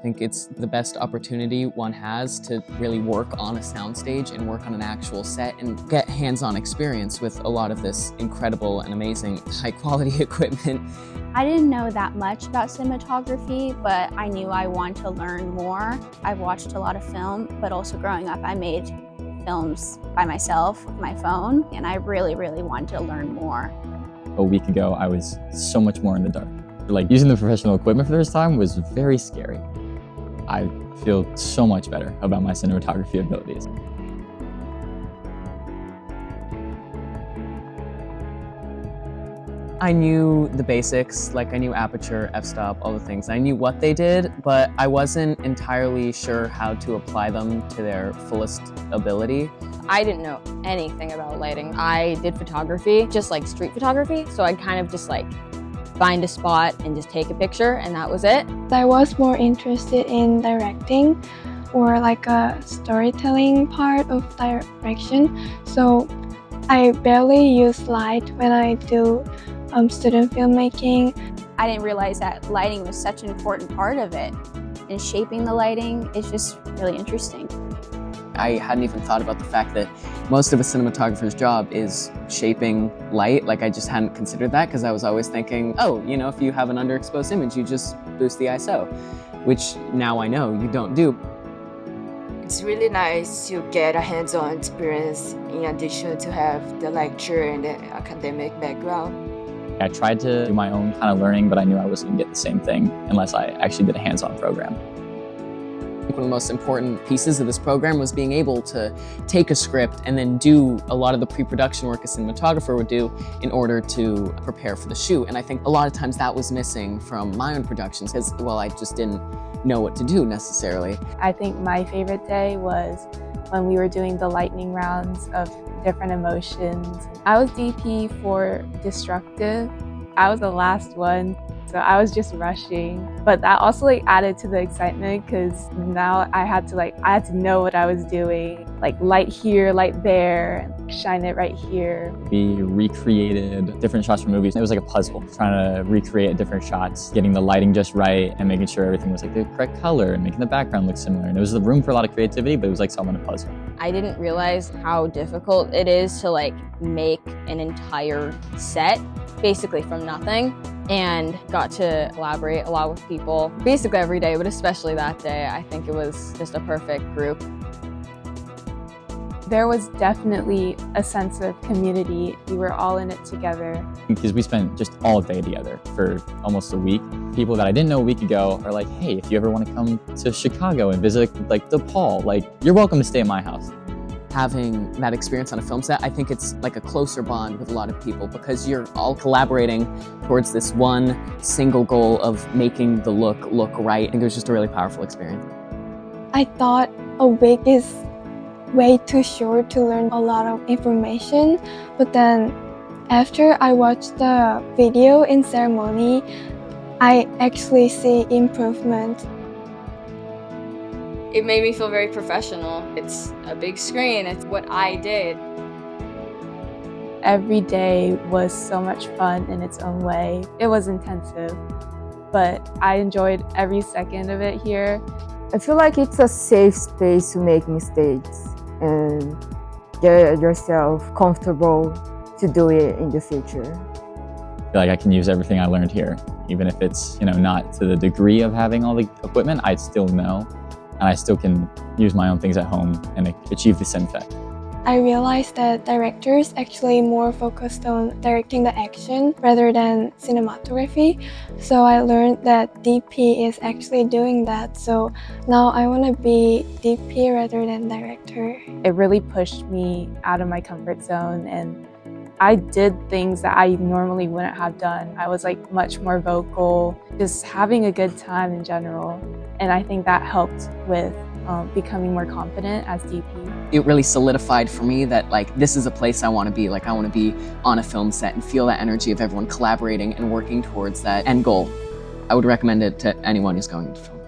think it's the best opportunity one has to really work on a soundstage and work on an actual set and get hands-on experience with a lot of this incredible and amazing high-quality equipment. I didn't know that much about cinematography, but I knew I wanted to learn more. I've watched a lot of film, but also growing up I made films by myself with my phone, and I really wanted to learn more. A week ago, I was so much more in the dark. Like, using the professional equipment for the first time was very scary. I feel so much better about my cinematography abilities. I knew the basics, like I knew aperture, f-stop, all the things. I knew what they did, but I wasn't entirely sure how to apply them to their fullest ability. I didn't know anything about lighting. I did photography, just like street photography, so I'd kind of just like find a spot and just take a picture, and that was it. I was more interested in directing or like a storytelling part of direction, so I barely use light when I do student filmmaking. I didn't realize that lighting was such an important part of it, and shaping the lighting is just really interesting. I hadn't even thought about the fact that most of a cinematographer's job is shaping light. Like, I just hadn't considered that because I was always thinking, oh, you know, if you have an underexposed image, you just boost the ISO, which now I know you don't do. It's really nice to get a hands-on experience in addition to have the lecture and the academic background. I tried to do my own kind of learning, but I knew I wasn't going to get the same thing unless I actually did a hands-on program. One of the most important pieces of this program was being able to take a script and then do a lot of the pre-production work a cinematographer would do in order to prepare for the shoot. And I think a lot of times that was missing from my own productions because, well, I just didn't know what to do necessarily. I think my favorite day was when we were doing the lightning rounds of different emotions. I was DP for Destructive. I was the last one, so I was just rushing. But that also added to the excitement because now I had to know what I was doing. Like, light here, light there, shine it right here. We recreated different shots from movies. It was like a puzzle, trying to recreate different shots, getting the lighting just right and making sure everything was like the correct color and making the background look similar. And it was the room for a lot of creativity, but it was like solving a puzzle. I didn't realize how difficult it is to make an entire set basically from nothing, and got to collaborate a lot with people basically every day, but especially that day. I think it was just a perfect group. There was definitely a sense of community. We were all in it together. Because we spent just all day together for almost a week. People that I didn't know a week ago are like, hey, if you ever want to come to Chicago and visit like DePaul, like, you're welcome to stay at my house. Having that experience on a film set, I think it's like a closer bond with a lot of people because you're all collaborating towards this one single goal of making the look right. I think it was just a really powerful experience. I thought a week is way too short to learn a lot of information, but then after I watched the video in ceremony, I actually see improvement. It made me feel very professional. It's a big screen, it's what I did. Every day was so much fun in its own way. It was intensive, but I enjoyed every second of it here. I feel like it's a safe space to make mistakes and get yourself comfortable to do it in the future. I feel like I can use everything I learned here, even if it's, you know, not to the degree of having all the equipment, I still know, and I still can use my own things at home and achieve the same effect. I realized that directors actually more focused on directing the action rather than cinematography. So I learned that DP is actually doing that. So now I want to be DP rather than director. It really pushed me out of my comfort zone, and I did things that I normally wouldn't have done. I was like much more vocal, just having a good time in general. And I think that helped with becoming more confident as DP. It really solidified for me that like this is a place I want to be. Like, I want to be on a film set and feel that energy of everyone collaborating and working towards that end goal. I would recommend it to anyone who's going into film.